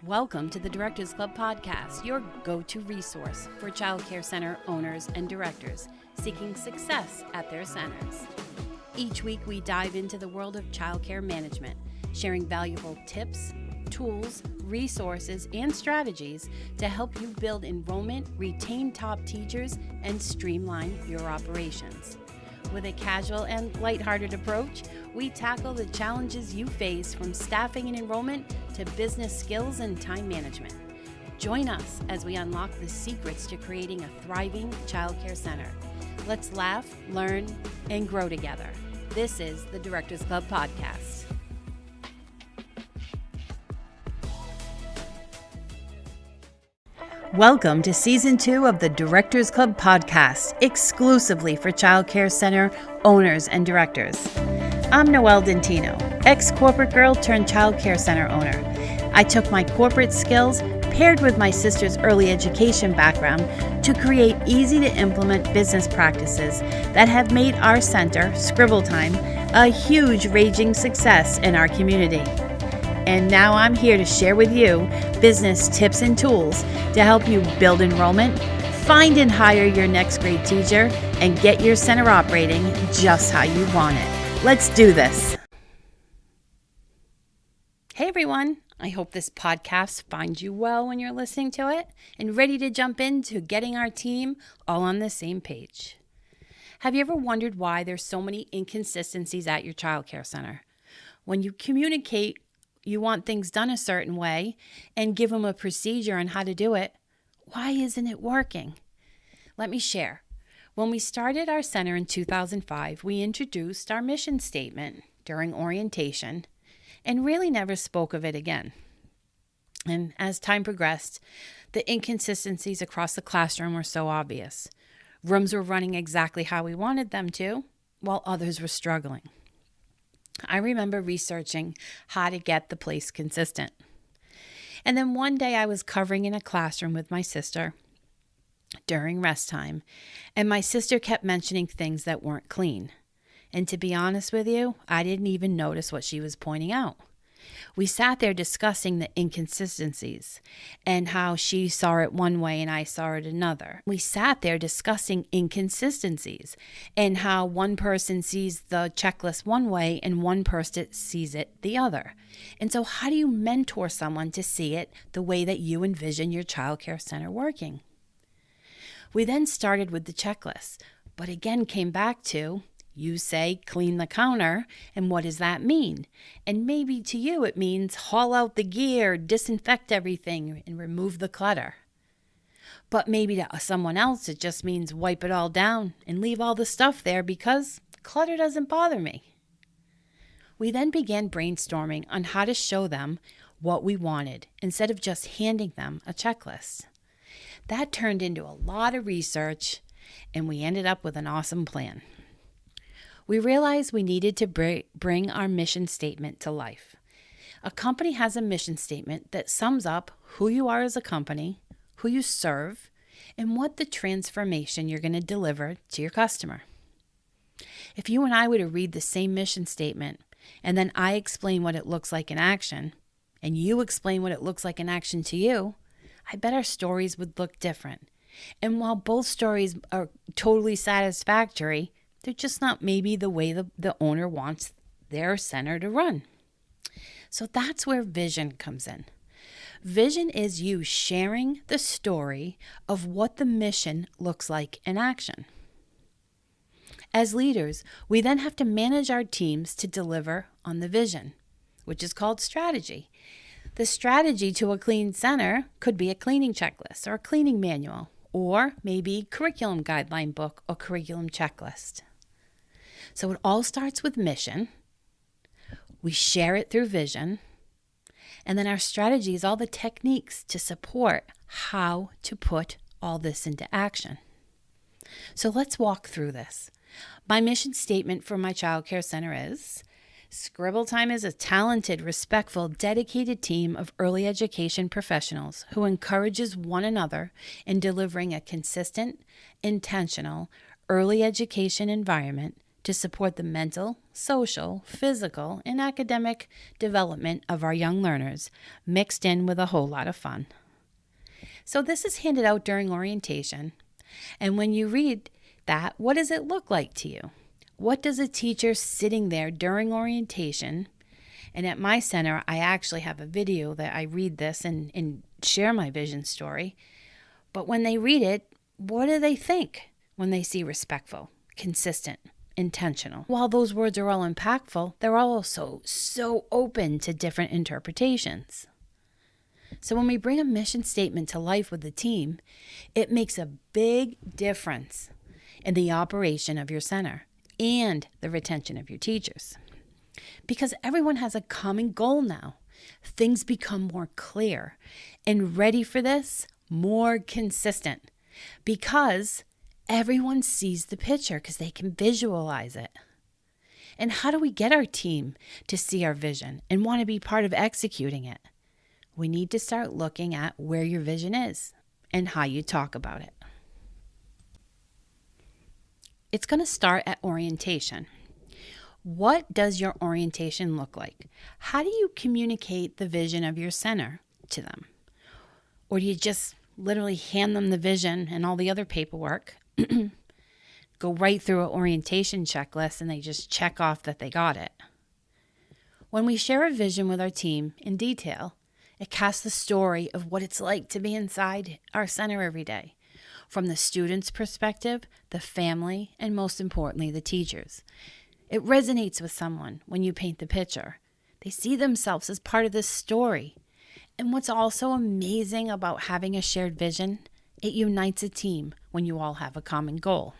Welcome to the Directors Club podcast, your go-to resource for child care center owners and directors seeking success at their centers. Each week, we dive into the world of child care management, sharing valuable tips, tools, resources, and strategies to help you build enrollment, retain top teachers, and streamline your operations. With a casual and lighthearted approach, we tackle the challenges you face from staffing and enrollment to business skills and time management. Join us as we unlock the secrets to creating a thriving child care center. Let's laugh, learn, and grow together. This is the Directors Club podcast. Welcome to Season 2 of the Directors Club podcast, exclusively for child care center owners and directors. I'm Noelle Dentino, ex-corporate girl turned child care center owner. I took my corporate skills, paired with my sister's early education background, to create easy-to-implement business practices that have made our center, Scribble Time, a huge raging success in our community. And now I'm here to share with you business tips and tools to help you build enrollment, find and hire your next grade teacher, and get your center operating just how you want it. Let's do this. Hey everyone, I hope this podcast finds you well when you're listening to it and ready to jump into getting our team all on the same page. Have you ever wondered why there's so many inconsistencies at your child care center? When you communicate you want things done a certain way and give them a procedure on how to do it, why isn't it working? Let me share. When we started our center in 2005, we introduced our mission statement during orientation and really never spoke of it again. And as time progressed, the inconsistencies across the classroom were so obvious. Rooms were running exactly how we wanted them to, while others were struggling. I remember researching how to get the place consistent. And then one day I was covering in a classroom with my sister during rest time, and my sister kept mentioning things that weren't clean. And to be honest with you, I didn't even notice what she was pointing out. We sat there discussing the inconsistencies and how she saw it one way and I saw it another. We sat there discussing inconsistencies and how one person sees the checklist one way and one person sees it the other. And so how do you mentor someone to see it the way that you envision your child care center working? We then started with the checklist, but again came back to you say clean the counter, and what does that mean? And maybe to you it means haul out the gear, disinfect everything, and remove the clutter. But maybe to someone else it just means wipe it all down and leave all the stuff there because clutter doesn't bother me. We then began brainstorming on how to show them what we wanted instead of just handing them a checklist. That turned into a lot of research, and we ended up with an awesome plan. We realized we needed to bring our mission statement to life. A company has a mission statement that sums up who you are as a company, who you serve, and what the transformation you're going to deliver to your customer. If you and I were to read the same mission statement, and then I explain what it looks like in action, and you explain what it looks like in action to you, I bet our stories would look different. And while both stories are totally satisfactory, they're just not maybe the way the owner wants their center to run. So that's where vision comes in. Vision is you sharing the story of what the mission looks like in action. As leaders, we then have to manage our teams to deliver on the vision, which is called strategy. The strategy to a clean center could be a cleaning checklist or a cleaning manual, or maybe curriculum guideline book or curriculum checklist. So it all starts with mission. We share it through vision. And then our strategy is all the techniques to support how to put all this into action. So let's walk through this. My mission statement for my child care center is, Scribble Time is a talented, respectful, dedicated team of early education professionals who encourages one another in delivering a consistent, intentional, early education environment to support the mental, social, physical, and academic development of our young learners, mixed in with a whole lot of fun. So this is handed out during orientation. And when you read that, what does it look like to you? What does a teacher sitting there during orientation? And at my center, I actually have a video that I read this and share my vision story. But when they read it, what do they think when they see respectful, consistent, intentional? While those words are all impactful, they're also so open to different interpretations. So when we bring a mission statement to life with the team, it makes a big difference in the operation of your center and the retention of your teachers. Because everyone has a common goal now. Things become more clear and ready for this, more consistent. Because everyone sees the picture because they can visualize it. And how do we get our team to see our vision and want to be part of executing it? We need to start looking at where your vision is and how you talk about it. It's going to start at orientation. What does your orientation look like? How do you communicate the vision of your center to them? Or do you just literally hand them the vision and all the other paperwork, go right through an orientation checklist, and they just check off that they got it? When we share a vision with our team in detail, it casts the story of what it's like to be inside our center every day, from the student's perspective, the family, and most importantly, the teachers. It resonates with someone when you paint the picture. They see themselves as part of this story. And what's also amazing about having a shared vision, it unites a team when you all have a common goal.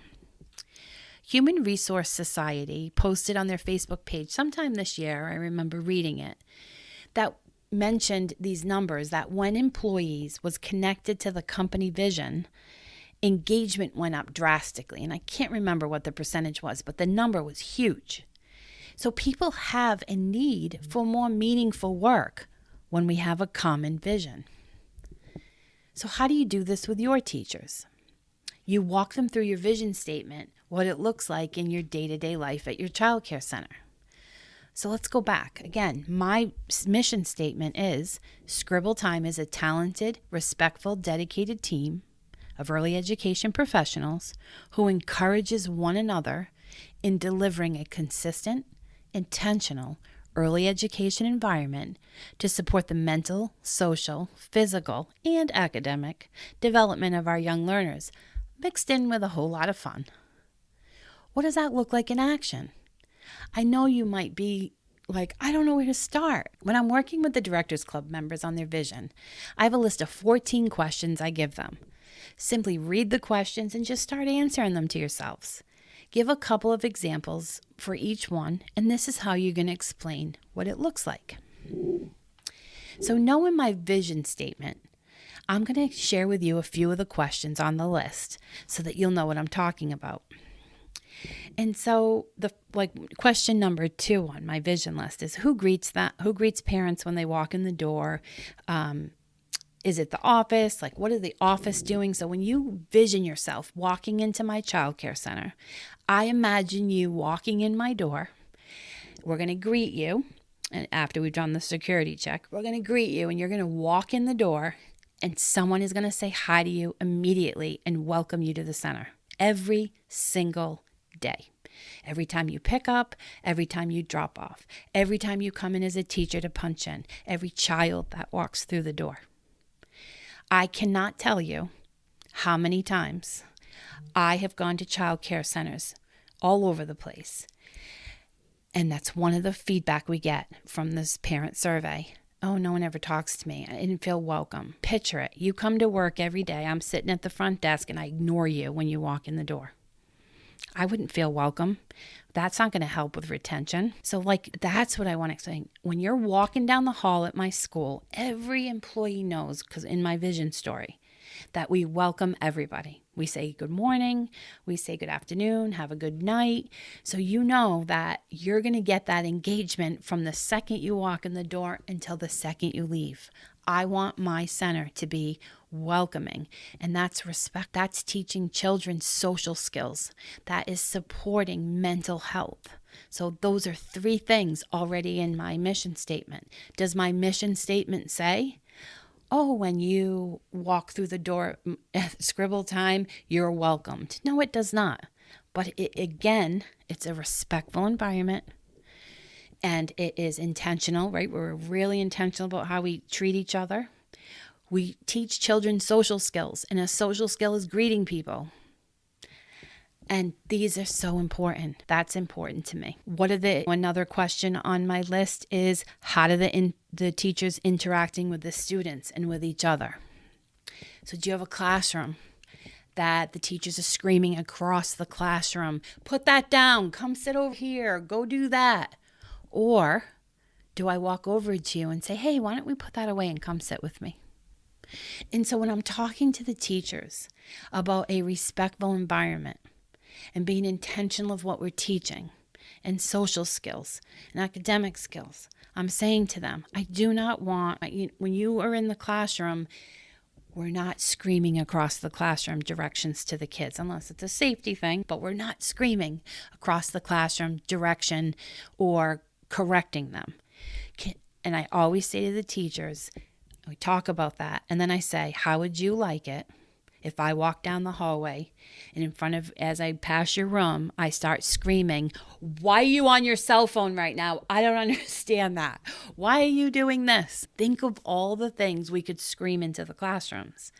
Human Resource Society posted on their Facebook page sometime this year, I remember reading it, that mentioned these numbers, that when employees was connected to the company vision, engagement went up drastically. And I can't remember what the percentage was, but the number was huge. So people have a need for more meaningful work when we have a common vision. So how do you do this with your teachers? You walk them through your vision statement, what it looks like in your day-to-day life at your childcare center. So let's go back. Again, my mission statement is Scribble Time is a talented, respectful, dedicated team of early education professionals who encourages one another in delivering a consistent, intentional early education environment to support the mental, social, physical, and academic development of our young learners, mixed in with a whole lot of fun. What does that look like in action? I know you might be like, I don't know where to start. When I'm working with the Directors Club members on their vision, I have a list of 14 questions I give them. Simply read the questions and just start answering them to yourselves. Give a couple of examples for each one, and this is how you're going to explain what it looks like. So knowing my vision statement, I'm going to share with you a few of the questions on the list so that you'll know what I'm talking about. And so question number 2 on my vision list is who greets parents when they walk in the door? Is it the office? What is the office doing? So when you vision yourself walking into my childcare center, I imagine you walking in my door. We're going to greet you. And after we've done the security check, we're going to greet you and you're going to walk in the door and someone is going to say hi to you immediately and welcome you to the center every single day. Every time you pick up, every time you drop off, every time you come in as a teacher to punch in, every child that walks through the door. I cannot tell you how many times I have gone to child care centers all over the place. And that's one of the feedback we get from this parent survey. Oh, no one ever talks to me. I didn't feel welcome. Picture it. You come to work every day. I'm sitting at the front desk and I ignore you when you walk in the door. I wouldn't feel welcome. That's not going to help with retention. So that's what I want to explain. When you're walking down the hall at my school, every employee knows, because in my vision story, that we welcome everybody. We say good morning, we say good afternoon, have a good night. So you know that you're going to get that engagement from the second you walk in the door until the second you leave. I want my center to be welcoming, and that's respect. That's teaching children social skills. That is supporting mental health. So those are 3 things already in my mission statement. Does my mission statement say, oh, when you walk through the door at scribble time, you're welcomed? No, it does not. But again, it's a respectful environment, and it is intentional, right? We're really intentional about how we treat each other. We teach children social skills, and a social skill is greeting people. And these are so important. That's important to me. Another question on my list is, how do the teachers interacting with the students and with each other? So do you have a classroom that the teachers are screaming across the classroom, put that down, come sit over here, go do that? Or do I walk over to you and say, hey, why don't we put that away and come sit with me? And so when I'm talking to the teachers about a respectful environment and being intentional of what we're teaching and social skills and academic skills, I'm saying to them, I do not want, when you are in the classroom, we're not screaming across the classroom directions to the kids, unless it's a safety thing, but we're not screaming across the classroom direction or correcting them. And I always say to the teachers, we talk about that, and then I say, how would you like it if I walk down the hallway and as I pass your room, I start screaming, why are you on your cell phone right now? I don't understand that. Why are you doing this? Think of all the things we could scream into the classrooms.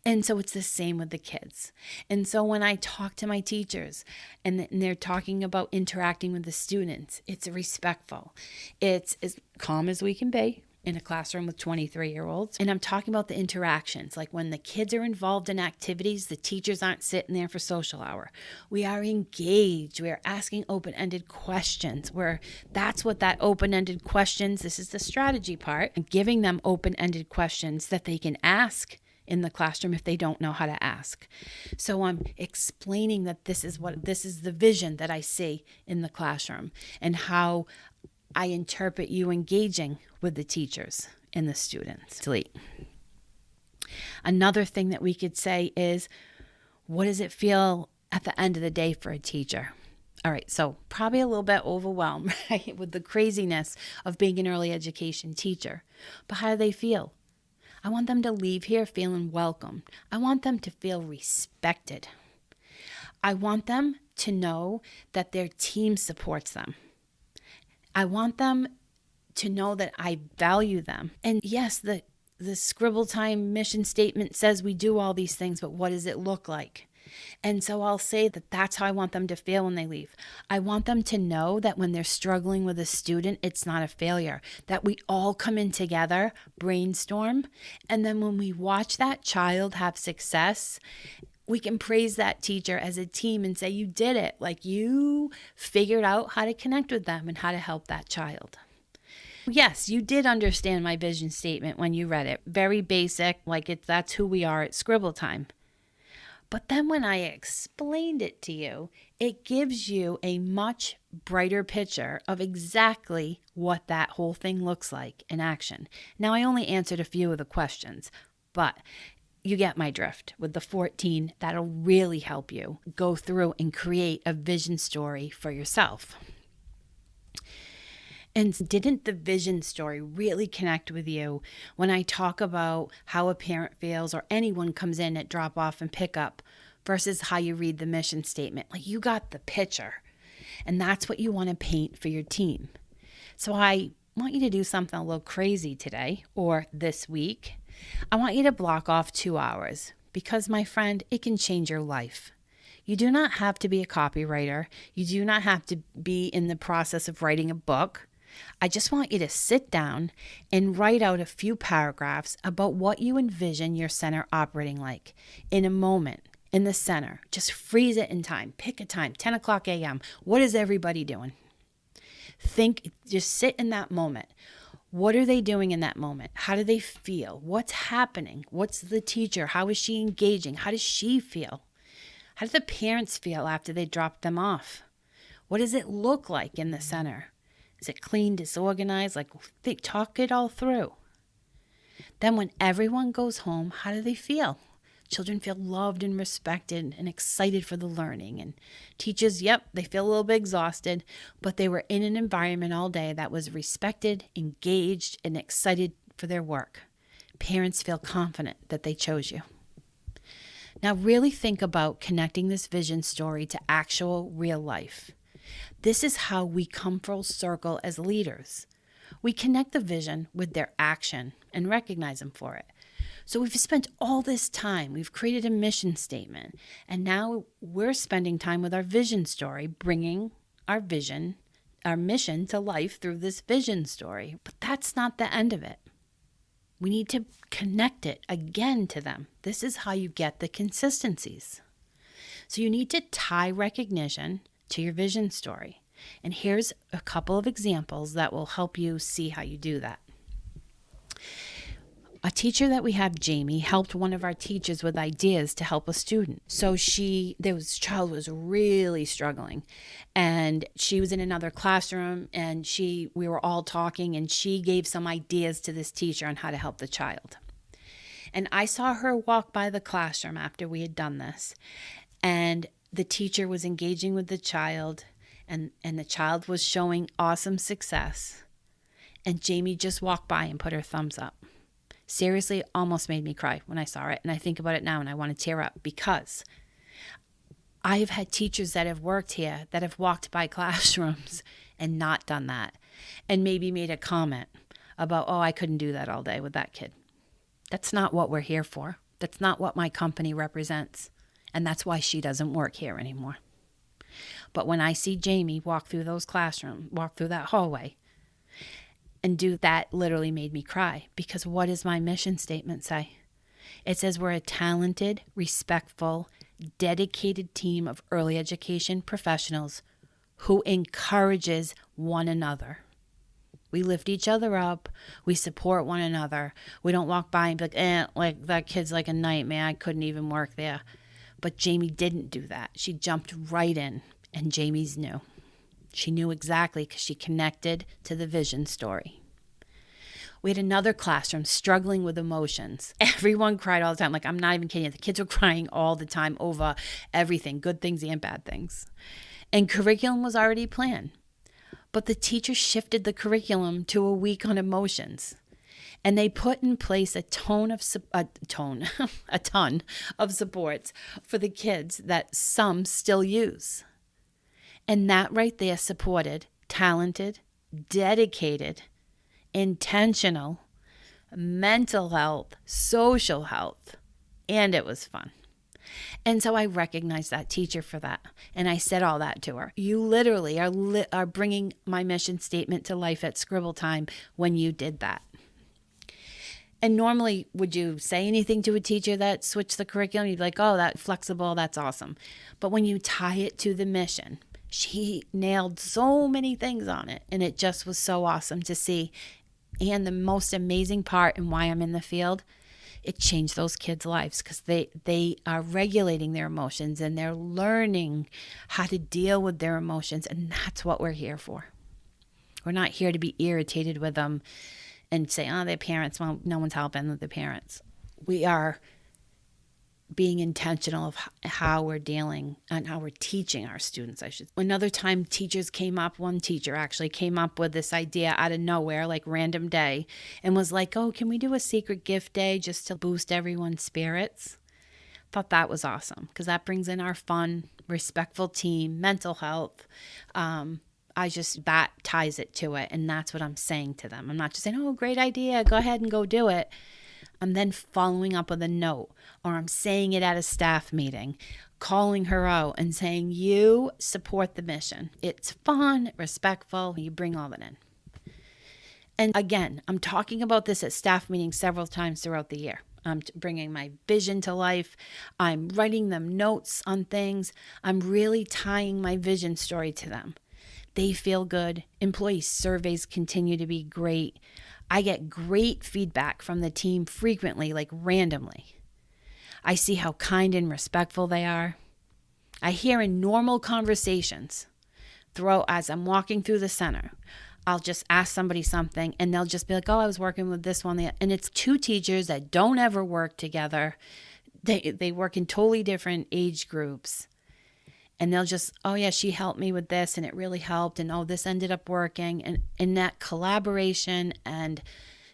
And so it's the same with the kids. And so when I talk to my teachers and they're talking about interacting with the students, it's respectful. It's as calm as we can be in a classroom with 23-year-olds. And I'm talking about the interactions, like when the kids are involved in activities, the teachers aren't sitting there for social hour. We are engaged. We are asking open-ended questions, that's what that open-ended questions, this is the strategy part, and giving them open-ended questions that they can ask in the classroom if they don't know how to ask. So I'm explaining that this is the vision that I see in the classroom and how I interpret you engaging with the teachers and the students. Another thing that we could say is, what does it feel at the end of the day for a teacher? All right, so probably a little bit overwhelmed, right, with the craziness of being an early education teacher. But how do they feel? I want them to leave here feeling welcome. I want them to feel respected. I want them to know that their team supports them. I want them to know that I value them. And yes, the Scribble Time mission statement says we do all these things, but what does it look like? And so I'll say that that's how I want them to feel when they leave. I want them to know that when they're struggling with a student, it's not a failure, that we all come in together, brainstorm, and then when we watch that child have success, we can praise that teacher as a team and say, you did it. Like, you figured out how to connect with them and how to help that child. Yes, you did understand my vision statement when you read it. Very basic, that's who we are at Scribble Time. But then when I explained it to you, it gives you a much brighter picture of exactly what that whole thing looks like in action. Now, I only answered a few of the questions, but you get my drift. With the 14, that'll really help you go through and create a vision story for yourself. And didn't the vision story really connect with you when I talk about how a parent feels or anyone comes in at drop off and pick up versus how you read the mission statement? Like, you got the picture, and that's what you want to paint for your team. So I want you to do something a little crazy today or this week. I want you to block off 2 hours because, my friend, it can change your life. You do not have to be a copywriter. You do not have to be in the process of writing a book. I just want you to sit down and write out a few paragraphs about what you envision your center operating like in a moment in the center. Just freeze it in time. Pick a time, 10 o'clock a.m. What is everybody doing? Just sit in that moment. What are they doing in that moment? How do they feel? What's happening? What's the teacher? How is she engaging? How does she feel? How do the parents feel after they drop them off? What does it look like in the center? Is it clean, disorganized? Talk it all through. Then when everyone goes home, how do they feel? Children feel loved and respected and excited for the learning. And teachers, they feel a little bit exhausted, but they were in an environment all day that was respected, engaged, and excited for their work. Parents feel confident that they chose you. Now really think about connecting this vision story to actual real life. This is how we come full circle as leaders. We connect the vision with their action and recognize them for it. So we've spent all this time, we've created a mission statement, and now we're spending time with our vision story, bringing our vision, our mission to life through this vision story. But that's not the end of it. We need to connect it again to them. This is how you get the consistencies. So you need to tie recognition to your vision story. And here's a couple of examples that will help you see how you do that. A teacher that we have, Jamie, helped one of our teachers with ideas to help a student. So this child was really struggling, and she was in another classroom, and we were all talking, and she gave some ideas to this teacher on how to help the child. And I saw her walk by the classroom after we had done this, and the teacher was engaging with the child, and the child was showing awesome success. And Jamie just walked by and put her thumbs up. Seriously, it almost made me cry when I saw it. And I think about it now and I want to tear up, because I've had teachers that have worked here that have walked by classrooms and not done that, and maybe made a comment about, oh, I couldn't do that all day with that kid. That's not what we're here for. That's not what my company represents. And that's why she doesn't work here anymore. But when I see Jamie walk through those classrooms, walk through that hallway, and do that, literally made me cry, because what does my mission statement say? It says we're a talented, respectful, dedicated team of early education professionals who encourages one another. We lift each other up. We support one another. We don't walk by and be like that kid's like a nightmare. I couldn't even work there. But Jamie didn't do that. She jumped right in, and Jamie's knew. She knew exactly, because she connected to the vision story. We had another classroom struggling with emotions. Everyone cried all the time. Like, I'm not even kidding you. The kids were crying all the time over everything, good things and bad things. And curriculum was already planned. But the teacher shifted the curriculum to a week on emotions. And they put in place a ton of supports for the kids that some still use. And that right there supported talented, dedicated, intentional, mental health, social health, and it was fun. And so I recognized that teacher for that. And I said all that to her. You literally are bringing my mission statement to life at Scribble Time when you did that. And normally, would you say anything to a teacher that switched the curriculum? You'd be like, oh, that's flexible, that's awesome. But when you tie it to the mission, she nailed so many things on it, and it just was so awesome to see. And the most amazing part, and why I'm in the field, it changed those kids' lives, because they are regulating their emotions, and they're learning how to deal with their emotions, and that's what we're here for. We're not here to be irritated with them and say, oh, their parents, well, no one's helping with the parents. We are being intentional of how we're dealing and how we're teaching our students, I should. Another time one teacher actually came up with this idea out of nowhere, like random day, and was like, oh, can we do a secret gift day just to boost everyone's spirits? Thought that was awesome, because that brings in our fun, respectful team, mental health. That ties it to it, and that's what I'm saying to them. I'm not just saying, oh, great idea, go ahead and go do it. I'm then following up with a note, or I'm saying it at a staff meeting, calling her out and saying, you support the mission. It's fun, respectful, you bring all that in. And again, I'm talking about this at staff meetings several times throughout the year. I'm bringing my vision to life. I'm writing them notes on things. I'm really tying my vision story to them. They feel good. Employee surveys continue to be great. I get great feedback from the team frequently, like randomly. I see how kind and respectful they are. I hear in normal conversations as I'm walking through the center, I'll just ask somebody something and they'll just be like, oh, I was working with this one. And it's two teachers that don't ever work together. They work in totally different age groups. And they'll just, oh yeah, she helped me with this and it really helped. And oh, this ended up working. And that collaboration and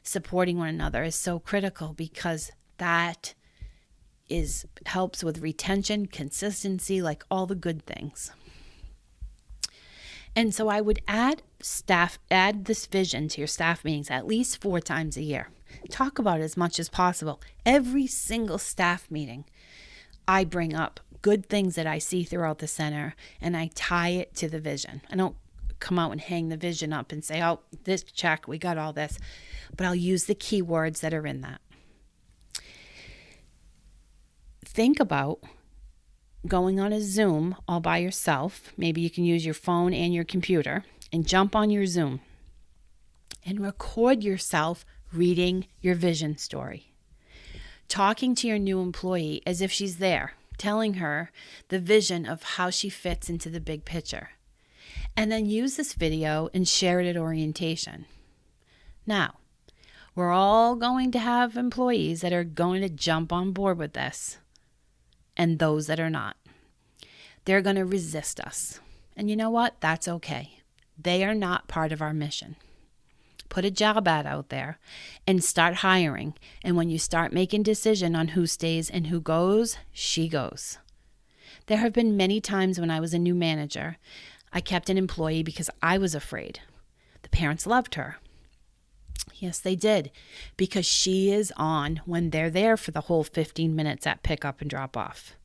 supporting one another is so critical, because that helps with retention, consistency, like all the good things. And so I would add this vision to your staff meetings at least 4 times a year. Talk about it as much as possible. Every single staff meeting, I bring up good things that I see throughout the center and I tie it to the vision. I don't come out and hang the vision up and say, oh, this check, we got all this. But I'll use the keywords that are in that. Think about going on a Zoom all by yourself. Maybe you can use your phone and your computer and jump on your Zoom and record yourself reading your vision story. Talking to your new employee as if she's there, telling her the vision of how she fits into the big picture. And then use this video and share it at orientation. Now, we're all going to have employees that are going to jump on board with this, and those that are not. They're going to resist us. And you know what? That's okay. They are not part of our mission. Put a job ad out there and start hiring. And when you start making decision on who stays and who goes, she goes. There have been many times when I was a new manager, I kept an employee because I was afraid. The parents loved her. Yes, they did, because she is on when they're there for the whole 15 minutes at pickup and drop off.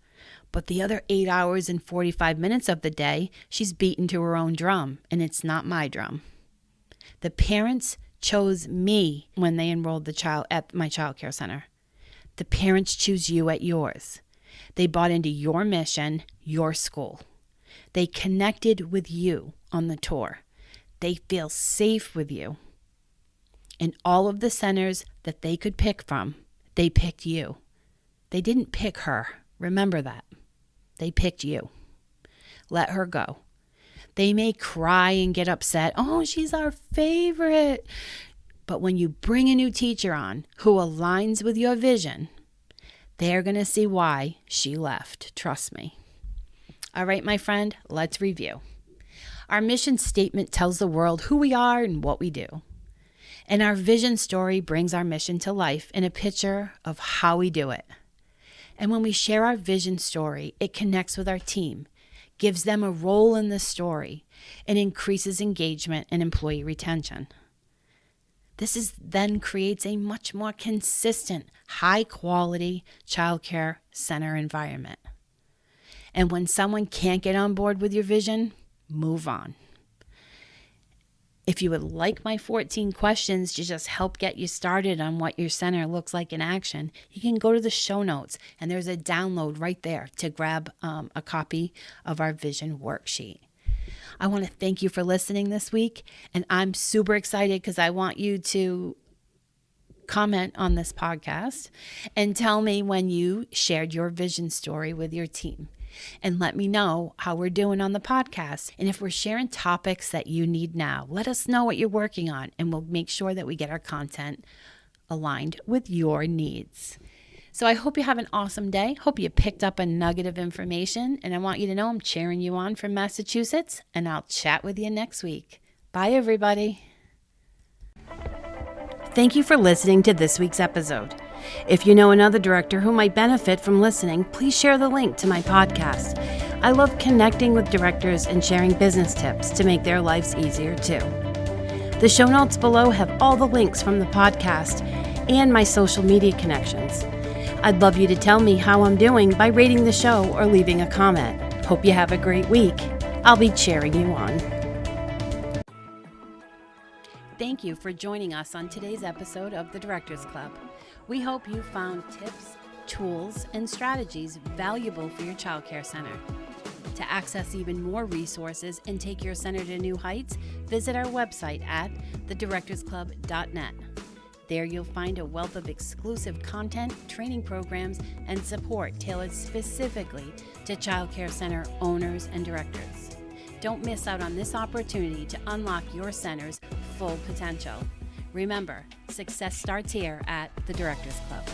But the other 8 hours and 45 minutes of the day, she's beaten to her own drum, and it's not my drum. The parents chose me when they enrolled the child at my child care center. The parents choose you at yours. They bought into your mission, your school. They connected with you on the tour. They feel safe with you. And all of the centers that they could pick from, they picked you. They didn't pick her. Remember that. They picked you. Let her go. They may cry and get upset. Oh, she's our favorite. But when you bring a new teacher on who aligns with your vision, they're going to see why she left. Trust me. All right, my friend, let's review. Our mission statement tells the world who we are and what we do. And our vision story brings our mission to life in a picture of how we do it. And when we share our vision story, it connects with our team, gives them a role in the story, and increases engagement and employee retention. This then creates a much more consistent, high-quality childcare center environment. And when someone can't get on board with your vision, move on. If you would like my 14 questions to just help get you started on what your center looks like in action, you can go to the show notes and there's a download right there to grab a copy of our vision worksheet. I want to thank you for listening this week, and I'm super excited because I want you to comment on this podcast and tell me when you shared your vision story with your team. And let me know how we're doing on the podcast. And if we're sharing topics that you need now, let us know what you're working on, and we'll make sure that we get our content aligned with your needs. So I hope you have an awesome day. Hope you picked up a nugget of information. And I want you to know I'm cheering you on from Massachusetts, and I'll chat with you next week. Bye, everybody. Thank you for listening to this week's episode. If you know another director who might benefit from listening, please share the link to my podcast. I love connecting with directors and sharing business tips to make their lives easier too. The show notes below have all the links from the podcast and my social media connections. I'd love you to tell me how I'm doing by rating the show or leaving a comment. Hope you have a great week. I'll be cheering you on. Thank you for joining us on today's episode of the Directors Club. We hope you found tips, tools, and strategies valuable for your childcare center. To access even more resources and take your center to new heights, visit our website at thedirectorsclub.net. There you'll find a wealth of exclusive content, training programs, and support tailored specifically to childcare center owners and directors. Don't miss out on this opportunity to unlock your center's full potential. Remember, success starts here at the Directors Club.